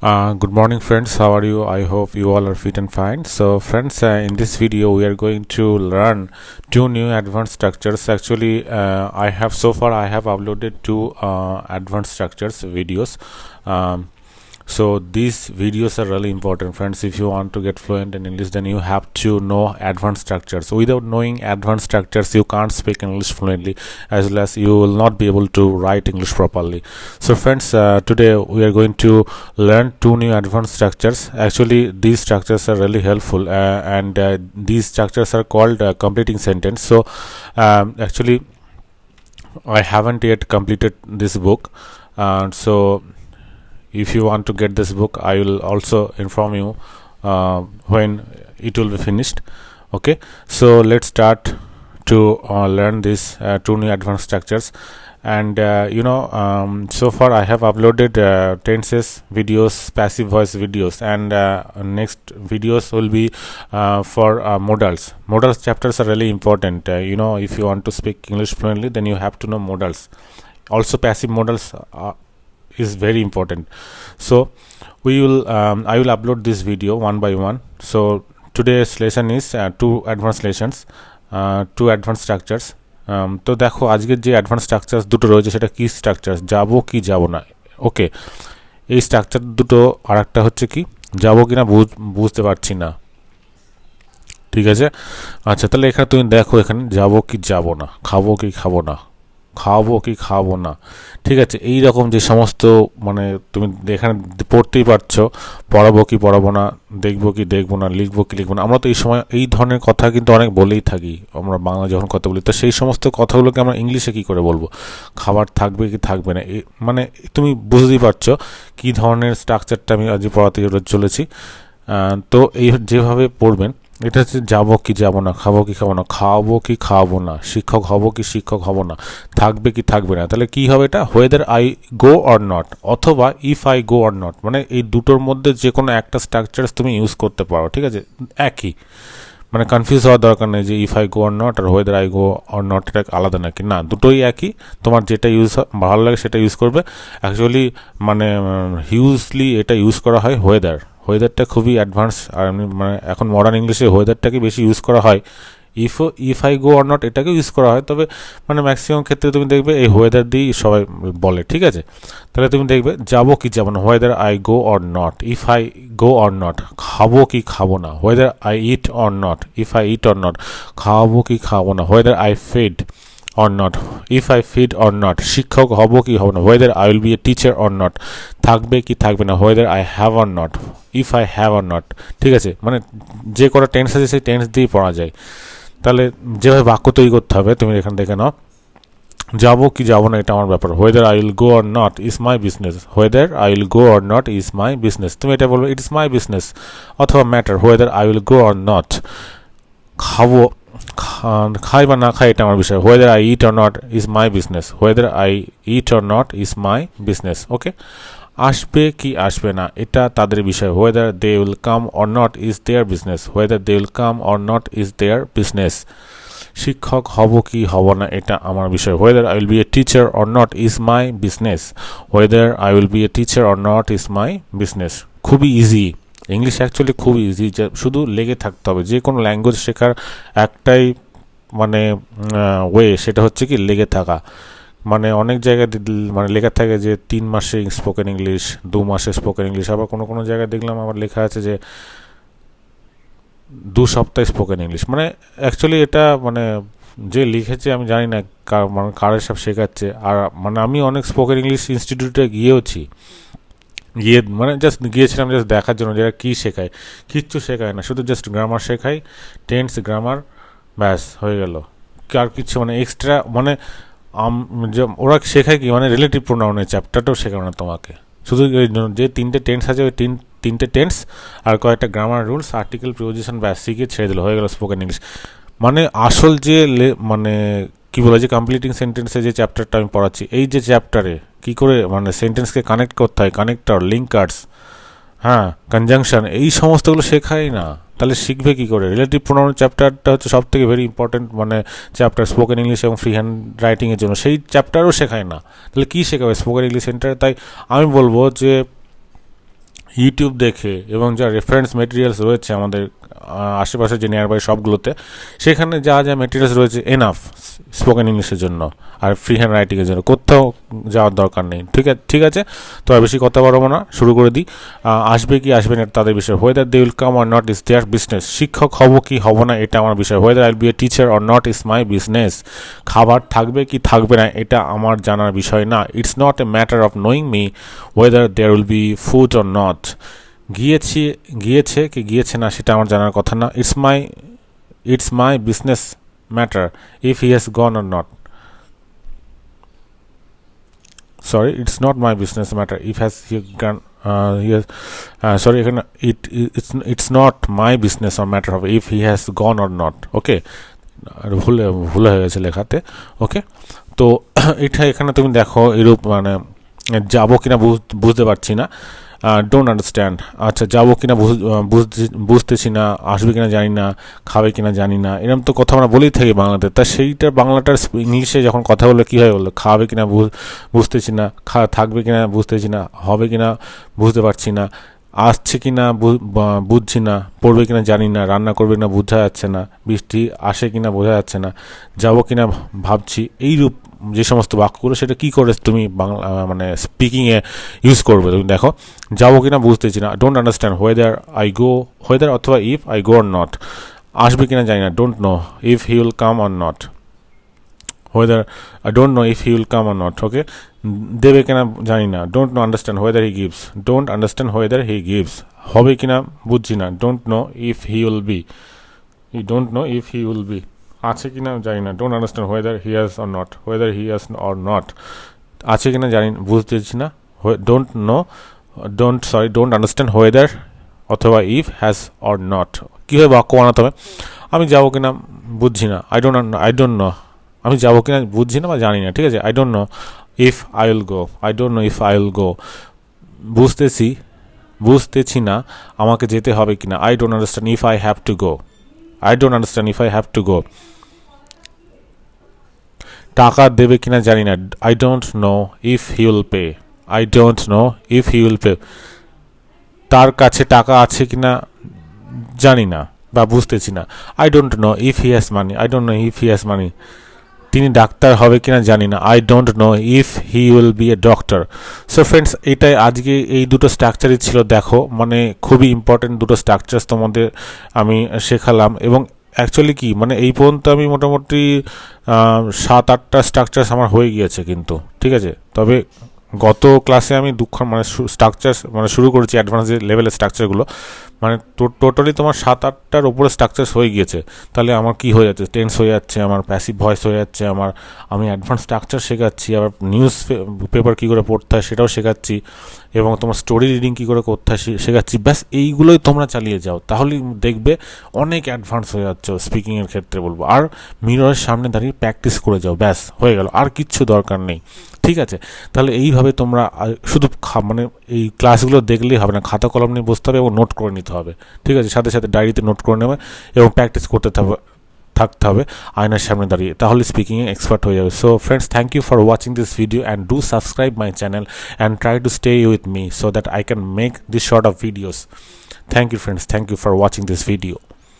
Good morning friends, how are you? I hope you all are fit and fine. So friends, in this video we are going to learn two new advanced structures. Actually I have uploaded two advanced structures videos. So these videos are really important, friends. If you want to get fluent in English, then you have to know advanced structures. Without knowing advanced structures, you can't speak English fluently, as well as you will not be able to write English properly. So friends, today we are going to learn two new advanced structures. Actually these structures are really helpful, and these structures are called completing sentence. So actually I haven't yet completed this book, so if you want to get this book, I will also inform you when it will be finished. Okay, so let's start to learn these two new advanced structures. And so far I have uploaded tenses videos, passive voice videos, and next videos will be for modals. Modals chapters are really important. If you want to speak English fluently, then you have to know modals. Also passive modals is very important. So I will upload this video one by one. So today's lesson is two advanced lessons, two advanced structures. তো দেখো আজকের যে advance structures দুটো রয়েছে সেটা কি structure, যাবো কি যাবো না। ওকে, এই স্ট্রাকচার দুটো, আর একটা হচ্ছে কি যাবো কি না বুঝতে পারছি না। ঠিক আছে, আচ্ছা তাহলে এখানে তুমি দেখো, এখানে যাবো কি যাবো না, খাবো কি খাবো না, খাবো কি খাবো না। ঠিক আছে, এই রকম যে সমস্ত মানে তুমি এখানে পড়তেই পারছো, পড়াবো কি পড়াবো না, দেখবো কি দেখবো না, লিখবো কি লিখবো না। আমরা তো এই সময় এই ধরনের কথা কিন্তু অনেক বলেই থাকি আমরা বাংলা যখন কথা বলি। তো সেই সমস্ত কথাগুলোকে আমরা ইংলিশে কি করে বলবো, খাবার থাকবে কি থাকবে না, মানে তুমি বুঝতেই পারছো কি ধরনের স্ট্রাকচারটা আমি আজ পড়াতে চলেছি। তো এই যেভাবে পড়বেন, এটা হচ্ছে যাবো কি যাবো না, খাবো কি খাবো না, খাওয়াবো কি খাওয়াবো না, শিক্ষক হব কি শিক্ষক হব না, থাকবে কি থাকবে না। তাহলে কি হবে এটা, whether I go or not, অথবা if I go or not. মানে এই দুটোর মধ্যে যে কোনো একটা স্ট্রাকচার তুমি ইউজ করতে পারো। ঠিক আছে, একই, মানে কনফিউজ হওয়ার দরকার নেই যে if I go or not or whether I go or not এটা আলাদা নাকি, না, দুটোই একই। তোমার যেটা ইউজ ভালো লাগে সেটা ইউজ করবে। অ্যাকচুয়ালি মানে হিউজলি এটা ইউজ করা হয় ওয়েদারটা খুবই অ্যাডভান্স, আর মানে এখন মডার্ন ইংলিশে ওয়েদারটাকে বেশি ইউজ করা হয়। If I go or not এটাকে ইউজ করা হয়, তবে মানে ম্যাক্সিমাম ক্ষেত্রে তুমি দেখবে এই ওয়েদার দিয়েই সবাই বলে। ঠিক আছে, তাহলে তুমি দেখবে যাবো কি যাবো না, weather I go or not, if I go or not, খাবো কি খাবো না, weather I it or not, if I it or not, খাওয়াবো কি খাবো না, weather I feed or not, if I feed or not, শিক্ষক হব কি হব না, whether I will be a teacher or not, থাকবে কি থাকবে না, whether I have or not, if I have or not। ঠিক আছে, মানে যে কটা টেন্স আছে সেই টেন্স দিয়েই পড়া যায়। তাহলে যেভাবে বাক্য তৈরি করতে হবে তুমি এখানে দেখে নাও। যাবো কি যাবো না এটা আমার ব্যাপার, whether I will go or not is my business, whether I will go or not is my business। তুমি এটা বলবে it is my business, অথবা matter, whether I will go or not। খাবো, খাই বা না খাই এটা আমার বিষয়, whether I eat or not is my business, whether I eat or not is my business। ওকে, আসবে কি আসবে না এটা তাদের বিষয়, whether they will come or not is their business, whether they will come or not is their business। শিক্ষক হব কি হব না এটা আমার বিষয়, whether I will be a teacher or not is my business, whether I will be a teacher or not is my business। খুবই easy English, actually খুব ইজি, শুধু লেগে থাকতে হবে। যে কোনো ল্যাঙ্গুয়েজ শেখার একটাই মানে ওয়ে, সেটা হচ্ছে কি লেগে থাকা। মানে অনেক জায়গায় মানে লেখা থাকে যে 3 মাসে স্পোকেন ইংলিশ, 2 মাসে স্পোকেন ইংলিশ, আবার কোনো কোনো জায়গায় দেখলাম আমার লেখা আছে যে 2 সপ্তাহে স্পোকেন ইংলিশ। মানে অ্যাকচুয়ালি এটা মানে যে লিখেছে আমি জানি না মানে কার সব শেখাচ্ছে। আর মানে আমি অনেক স্পোকেন ইংলিশ ইনস্টিটিউটে মানে জাস্ট গিয়েছিলাম জাস্ট দেখার জন্য যেটা কী শেখায়। কিচ্ছু শেখায় না, শুধু জাস্ট গ্রামার শেখায়, টেন্স গ্রামার, ব্যাস হয়ে গেল। আর কিছু মানে এক্সট্রা মানে ওরা শেখায় কি, মানে রিলেটিভ প্রোনাউনের চ্যাপ্টারটাও শেখায় না তোমাকে। শুধু যে 3টে টেন্স আছে ওই 3টে টেন্স আর কয়েকটা গ্রামার রুলস, আর্টিকেল, প্রিপোজিশন, ব্যাস শিখে ছেড়ে দিল, হয়ে গেল স্পোকেন ইংলিশ। মানে আসল যে মানে কি বলে যে কমপ্লিটিং সেন্টেন্সে যে চ্যাপ্টারটা আমি পড়াচ্ছি, এই যে চ্যাপ্টারে কী করে মানে সেন্টেন্সকে কানেক্ট করতে হয়, কানেক্টর, লিঙ্কার্স, হ্যাঁ, কনজাংশন, এই সমস্তগুলো শেখাই না। তাহলে শিখবে কী করে? রিলেটিভ প্রোনাউন চ্যাপ্টারটা হচ্ছে সব থেকে ভেরি ইম্পর্টেন্ট মানে চ্যাপ্টার স্পোকেন ইংলিশ এবং ফ্রি হ্যান্ড রাইটিংয়ের জন্য, সেই চ্যাপ্টারও শেখায় না। তাহলে কী শেখাবে স্পোকেন ইংলিশ সেন্টারে? তাই আমি বলবো যে ইউটিউব দেখে এবং যা রেফারেন্স মেটেরিয়ালস রয়েছে আমাদের আশেপাশে যে নিয়ারবাই সবগুলোতে, সেখানে যা যা মেটেরিয়ালস রয়েছে এনাফ স্পোকেন ইংলিশের জন্য আর ফ্রি হ্যান্ড রাইটিংয়ের জন্য, কোথাও যাওয়ার দরকার নেই। ঠিক আছে, তো আর বেশি কথা বাড়াবো না, শুরু করে দিই। আসবে কি আসবে না তাদের বিষয়, whether they will come or not is their business. শিক্ষক হব কি হব না এটা আমার বিষয়, whether I will be a teacher or not is my business. খাবার থাকবে কি থাকবে না এটা আমার জানার বিষয় না, it's not a matter of knowing me whether there will be food or not. গিয়েছে কি গিয়েছে না সেটা আমার জানার কথা না, it's my business matter if he has gone or not. Sorry, it's not my business matter if has he gone sorry, এখানে it's not my business or matter হবে if he has gone or not. Okay, ভুল হয়ে গেছে লেখাতে। ওকে, তো এটা এখানে তুমি দেখো এরূপ মানে যাবো কিনা বুঝতে পারছি না, ডোন্ট আন্ডারস্ট্যান্ড। আচ্ছা, যাবো কিনা বুঝতেছি না, আসবে কিনা জানি না, খাবে কিনা জানি না, এরকম তো কথা আমরা বলেই থাকি বাংলাতে। তা সেইটার বাংলাটার ইংলিশে যখন কথা বললে কী হয় বললো, খাবে কিনা বুঝতেছি না, থাকবে কিনা বুঝতেছি না, হবে কিনা বুঝতে পারছি না, আসছে কিনা বুঝছি না, পড়বে কিনা জানি না, রান্না করবে কিনা বোঝা যাচ্ছে না, বৃষ্টি আসে কিনা বোঝা যাচ্ছে না, যাবো কিনা ভাবছি, এইরূপ যে সমস্ত বাক্যগুলো সেটা কী করে তুমি বাংলা মানে স্পিকিংয়ে ইউজ করবে। তুমি দেখো, যাবো কিনা বুঝতেছি না, ডোন্ট আন্ডারস্ট্যান্ড হোয়েদার অথবা if I go or not. আসবে কিনা জানি না, don't know if he will come or not. Whether I don't know if he will come or not. Okay, দেবে কিনা জানি না, don't know understand whether he gives, don't understand whether he gives. হবে কিনা বুঝছি না, don't know if he will be, don't know if he will be. আছে কিনা জানি না, don't understand whether he has or not, whether he has or not. আছে কিনা জানি বুঝতেছি না, ডোন্ট আন্ডারস্ট্যান্ড হোয়েদার অথবা ইফ হ্যাজ অর নট। কীভাবে বাক্য বানাতে হবে, আমি যাবো কিনা বুঝছি না, আই ডোন্ট নো, আমি যাবো কিনা বুঝছি না বা জানি না। ঠিক আছে, I don't know if I will go, I don't know if I will go. বুঝতেছি না আমাকে যেতে হবে কিনা, I don't understand if I have to go, I don't understand if I have to go. টাকা দেবে কিনা জানি না, I don't know if he will pay. I don't know if he will pay. তার কাছে টাকা আছে কিনা জানি না বা বুঝতেছি না, I don't know if he has money. I don't know if he has money. তিনি ডাক্তার হবে কিনা জানি না, I don't know if he will be a doctor. So friends, এটাই আজকে এই দুটো স্ট্রাকচারই ছিল। দেখো, মানে খুবই ইম্পর্টেন্ট দুটো স্ট্রাকচারস তোমাদের আমি শেখালাম। এবং অ্যাকচুয়ালি কি মানে এই পর্যন্ত আমি মোটামুটি 7-8টা স্ট্রাকচারস আমার হয়ে গিয়েছে কিন্তু। ঠিক আছে, তবে গত ক্লাসে আমি মানে স্ট্রাকচার মানে শুরু করেছি অ্যাডভান্স লেভেলের স্ট্রাকচারগুলো, মানে টোটালি তোমার 7-8টার উপরে স্ট্রাকচার হয়ে গিয়েছে। তাহলে আমার কি হয়ে যাচ্ছে, টেন্স হয়ে যাচ্ছে, আমার প্যাসিভ ভয়েস হয়ে যাচ্ছে, আমি অ্যাডভান্স স্ট্রাকচার শেখাচ্ছি, আবার নিউজ পেপার কী করে পড়তে হয় সেটাও শেখাচ্ছি, এবং তোমার স্টোরি রিডিং কী করে করতে হয় শেখাচ্ছি। ব্যাস এইগুলোই তোমরা চালিয়ে যাও, তাহলেই দেখবে অনেক অ্যাডভান্স হয়ে যাচ্ছ স্পিকিংয়ের ক্ষেত্রে বলবো। আর মিররের সামনে দাঁড়িয়ে প্র্যাকটিস করে যাও, ব্যাস হয়ে গেল, আর কিচ্ছু দরকার নেই। ঠিক আছে, তাহলে এইভাবে তোমরা শুধু মানে এই ক্লাসগুলো দেখলেই হবে না, খাতা কলম নিয়ে বসতে হবে এবং নোট করে নিতে হবে। ঠিক আছে, সাথে সাথে ডায়েরিতে নোট করে নেবে এবং প্র্যাকটিস করতে থাকতে হবে আয়নার সামনে দাঁড়িয়ে, তাহলে স্পিকিংয়ে এক্সপার্ট হয়ে যাবে। So friends, thank you for watching this video and do subscribe my channel and try to stay with me so that I can make this sort of videos. Thank you friends, thank you for watching this video.